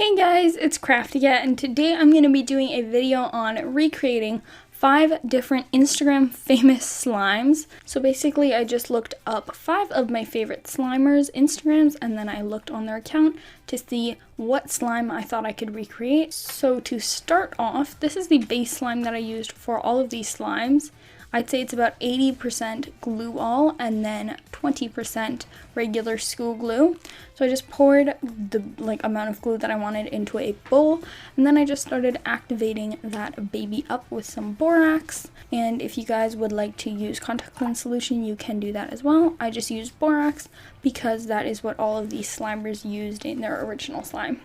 Hey guys, it's CrafTea, and today I'm going to be doing a video on recreating 5 different Instagram famous slimes. So basically I just looked up 5 of my favorite slimers' Instagrams, and then I looked on their account to see what slime I thought I could recreate. So to start off, this is the base slime that I used for all of these slimes. I'd say it's about 80% glue all and then 20% regular school glue. So I just poured the amount of glue that I wanted into a bowl, and then I just started activating that baby up with some borax. And if you guys would like to use contact lens solution, you can do that as well. I just used borax because that is what all of these slimers used in their original slime.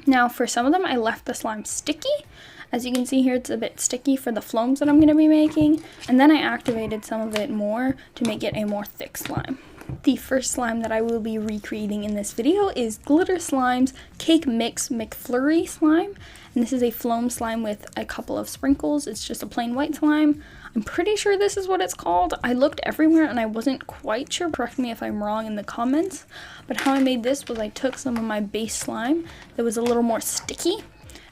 Now for some of them I left the slime sticky. As you can see here, it's a bit sticky for the foams that I'm going to be making, and then I activated some of it more to make it a more thick slime. The first slime that I will be recreating in this video is Glitter Slime's Cake Mix McFlurry slime, and this is a foam slime with a couple of sprinkles. It's just a plain white slime. I'm pretty sure this is what it's called. I looked everywhere and I wasn't quite sure. Correct me if I'm wrong in the comments. But how I made this was I took some of my base slime that was a little more sticky,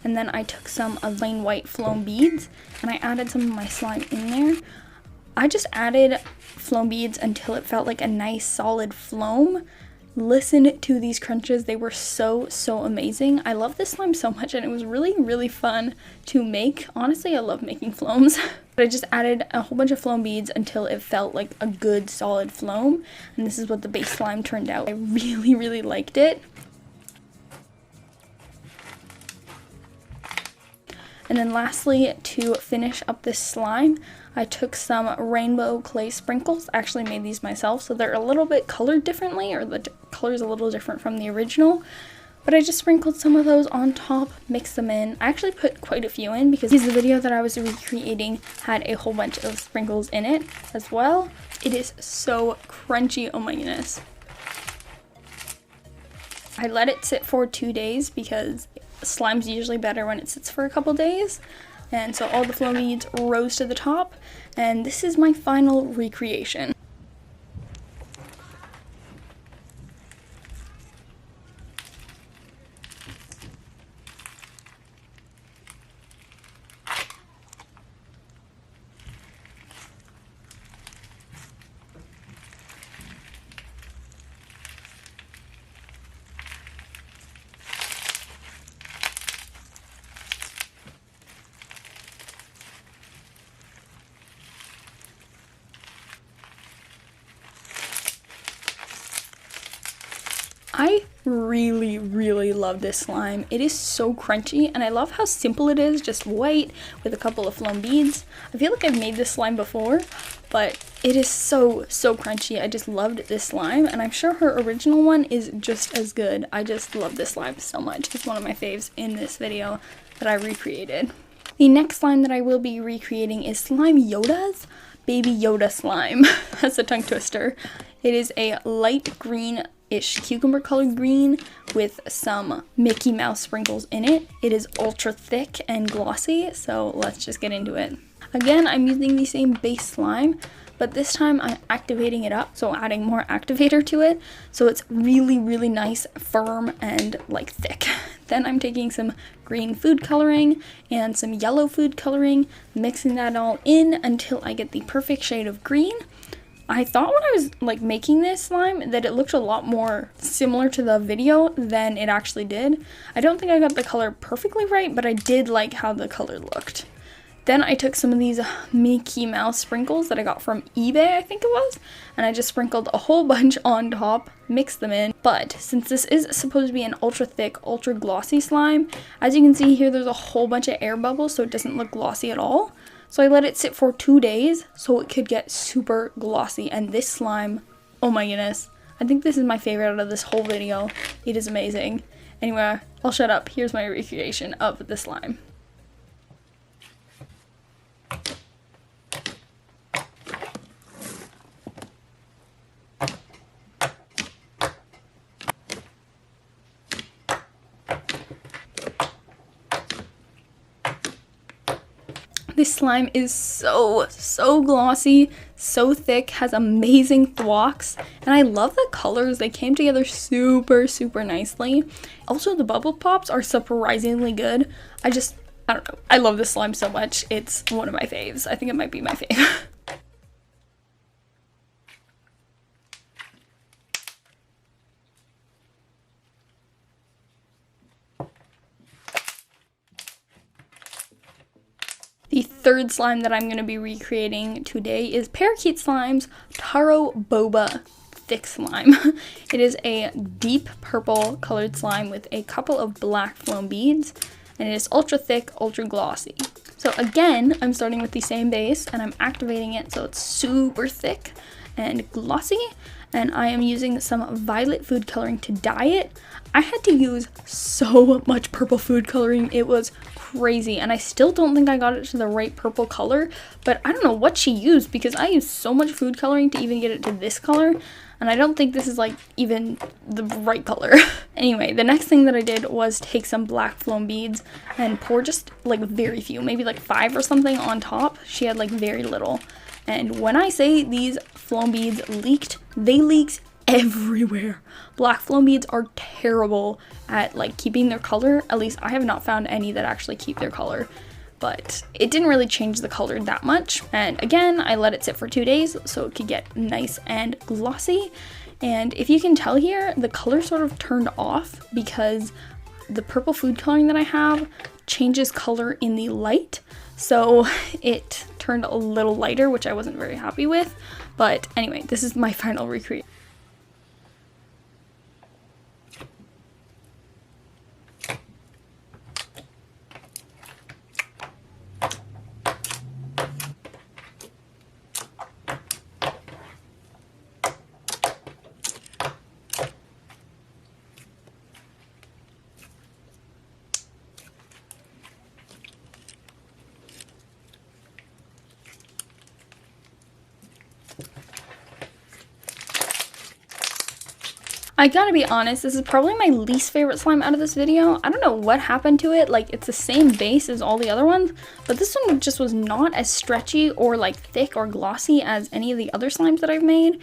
and then I took some of plain white foam beads and I added some of my slime in there. I just added foam beads until it felt like a nice solid foam. Listen to these crunches, they were so amazing. I love this slime so much and it was really fun to make. Honestly, I love making foams. But I just added a whole bunch of foam beads until it felt like a good solid foam, and this is what the base slime turned out. I really liked it. And then lastly, to finish up this slime, I took some rainbow clay sprinkles. I actually made these myself, so they're a little bit colored differently, or the color's a little different from the original. But I just sprinkled some of those on top, mixed them in. I actually put quite a few in because the video that I was recreating had a whole bunch of sprinkles in it as well. It is so crunchy, oh my goodness. I let it sit for 2 days because slime's usually better when it sits for a couple days. And so all the foam beads rose to the top, and this is my final recreation. I really love this slime. It is so crunchy, and I love how simple it is, just white with a couple of foam beads. I feel like I've made this slime before, but it is so crunchy. I just loved this slime, and I'm sure her original one is just as good. I just love this slime so much. It's one of my faves in this video that I recreated. The next slime that I will be recreating is Slime Yoda's Baby Yoda Slime. That's a tongue twister. It is a light green-ish cucumber colored green with some Mickey Mouse sprinkles in it. It is ultra thick and glossy, so let's just get into it. Again, I'm using the same base slime, but this time I'm activating it up, so adding more activator to it, so it's really nice, firm, and like thick. Then I'm taking some green food coloring and some yellow food coloring, mixing that all in until I get the perfect shade of green. I thought when I was making this slime that it looked a lot more similar to the video than it actually did. I don't think I got the color perfectly right, but I did like how the color looked. Then I took some of these Mickey Mouse sprinkles that I got from eBay, I think it was, and I just sprinkled a whole bunch on top, mixed them in. But since this is supposed to be an ultra thick, ultra glossy slime, as you can see here, there's a whole bunch of air bubbles, so it doesn't look glossy at all. So I let it sit for 2 days so it could get super glossy, and this slime, oh my goodness, I think this is my favorite out of this whole video. It is amazing. Anyway, I'll shut up. Here's my recreation of the slime. This slime is so glossy, so thick, has amazing thwocks, and I love the colors. They came together super nicely. Also, the bubble pops are surprisingly good. I don't know. I love this slime so much. It's one of my faves. I think it might be my fave. The third slime that I'm going to be recreating today is Parakeet Slime's Taro Boba Thick Slime. It is a deep purple colored slime with a couple of black foam beads, and it is ultra thick, ultra glossy. So again, I'm starting with the same base and I'm activating it so it's super thick and glossy, and I am using some violet food coloring to dye it. I had to use so much purple food coloring, it was crazy, and I still don't think I got it to the right purple color, but I don't know what she used because I used so much food coloring to even get it to this color, and I don't think this is like even the right color. Anyway, the next thing that I did was take some black foam beads and pour just like very few, maybe like 5 or something on top. She had like very little, and when I say these foam beads leaked, they leaked everywhere. Black foam beads are terrible at like keeping their color. At least I have not found any that actually keep their color, but it didn't really change the color that much. And again, I let it sit for 2 days so it could get nice and glossy. And if you can tell here, the color sort of turned off because the purple food coloring that I have changes color in the light, so it turned a little lighter, which I wasn't very happy with. But anyway, this is my final recreation. I gotta be honest, this is probably my least favorite slime out of this video. I don't know what happened to it. Like, it's the same base as all the other ones, but this one just was not as stretchy or like thick or glossy as any of the other slimes that I've made.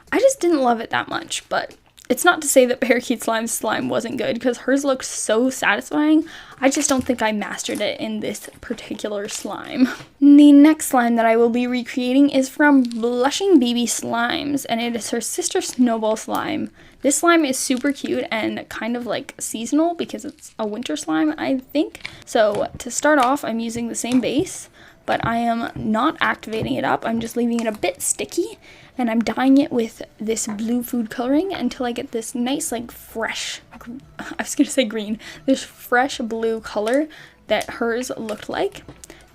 I just didn't love it that much, but it's not to say that Parakeet Slime's slime wasn't good, because hers looked so satisfying. I just don't think I mastered it in this particular slime. The next slime that I will be recreating is from Blushing Baby Slimes, and it is her sister Snowball Slime. This slime is super cute and kind of like seasonal because it's a winter slime, I think. So to start off, I'm using the same base, but I am not activating it up. I'm just leaving it a bit sticky, and I'm dyeing it with this blue food coloring until I get this nice, like, fresh, I was gonna say green, this fresh blue color that hers looked like.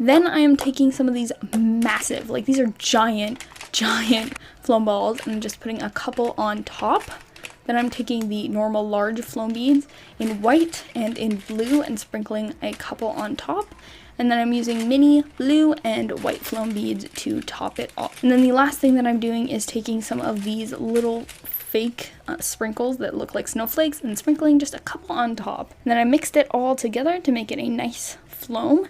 Then I am taking some of these massive, like, these are giant foam balls, and just putting a couple on top. Then I'm taking the normal large foam beads in white and in blue and sprinkling a couple on top. And then I'm using mini blue and white foam beads to top it off. And then the last thing that I'm doing is taking some of these little fake sprinkles that look like snowflakes and sprinkling just a couple on top. And then I mixed it all together to make it a nice foam.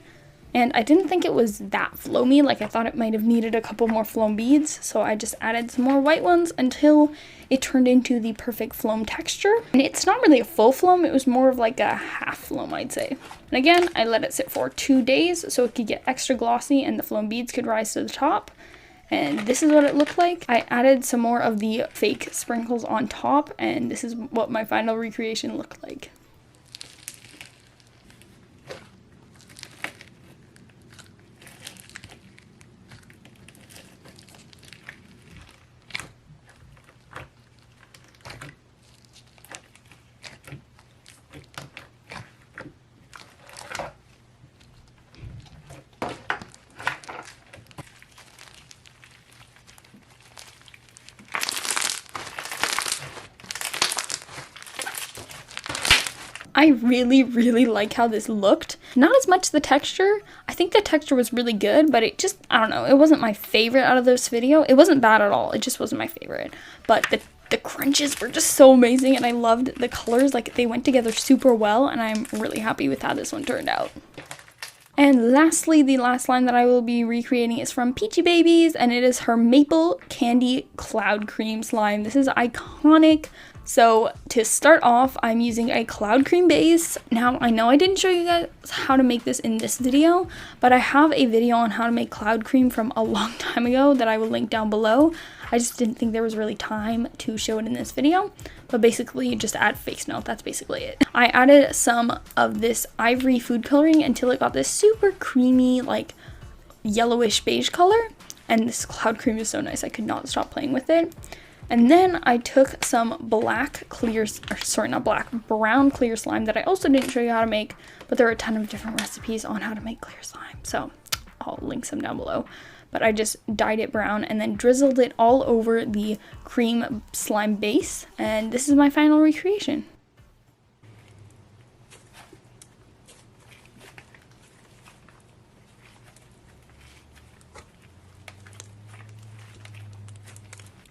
And I didn't think it was that foamy, like I thought it might have needed a couple more foam beads, so I just added some more white ones until it turned into the perfect foam texture. And it's not really a full foam, it was more of like a half foam, I'd say. And again, I let it sit for 2 days so it could get extra glossy and the foam beads could rise to the top. And this is what it looked like. I added some more of the fake sprinkles on top, and this is what my final recreation looked like. I really like how this looked. Not as much the texture. I think the texture was really good, but it just, I don't know, it wasn't my favorite out of this video. It wasn't bad at all, it just wasn't my favorite. But the crunches were just so amazing, and I loved the colors, like they went together super well, and I'm really happy with how this one turned out. And lastly, the last slime that I will be recreating is from Peachy Babies, and it is her Maple Candy Cloud Cream slime. This is iconic. So to start off, I'm using a cloud cream base. Now, I know I didn't show you guys how to make this in this video, but I have a video on how to make cloud cream from a long time ago that I will link down below. I just didn't think there was really time to show it in this video, but basically you just add fake snow. That's basically it. I added some of this ivory food coloring until it got this super creamy, like yellowish beige color, and this cloud cream is so nice. I could not stop playing with it. And then I took some black clear, or sorry, not black, brown clear slime that I also didn't show you how to make, but there are a ton of different recipes on how to make clear slime, so I'll link some down below. But I just dyed it brown and then drizzled it all over the cream slime base, and this is my final recreation.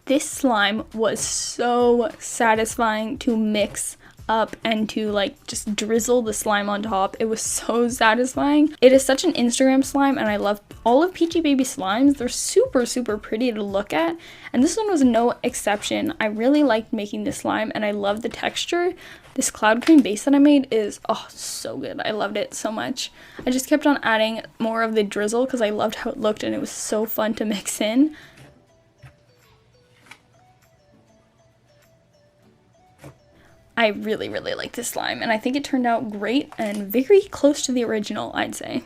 This slime was so satisfying to mix up and to like just drizzle the slime on top. It was so satisfying. It is such an Instagram slime, and I love all of Peachy Baby slimes. They're super pretty to look at, and this one was no exception. I really liked making this slime, and I love the texture. This cloud cream base that I made is so good. I loved it so much. I just kept on adding more of the drizzle because I loved how it looked, and it was so fun to mix in. I really like this slime, and I think it turned out great and very close to the original, I'd say.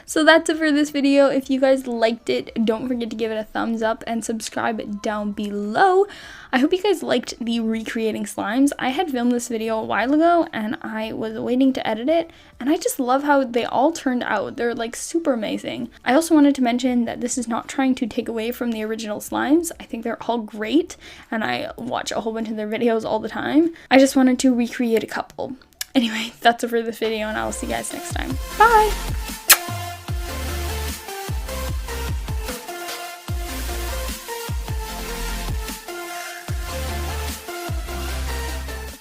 So that's it for this video. If you guys liked it, don't forget to give it a thumbs up and subscribe down below. I hope you guys liked the recreating slimes. I had filmed this video a while ago and I was waiting to edit it, and I just love how they all turned out. They're like super amazing. I also wanted to mention that this is not trying to take away from the original slimes. I think they're all great and I watch a whole bunch of their videos all the time. I just wanted to recreate a couple. Anyway, that's it for this video, and I will see you guys next time. Bye!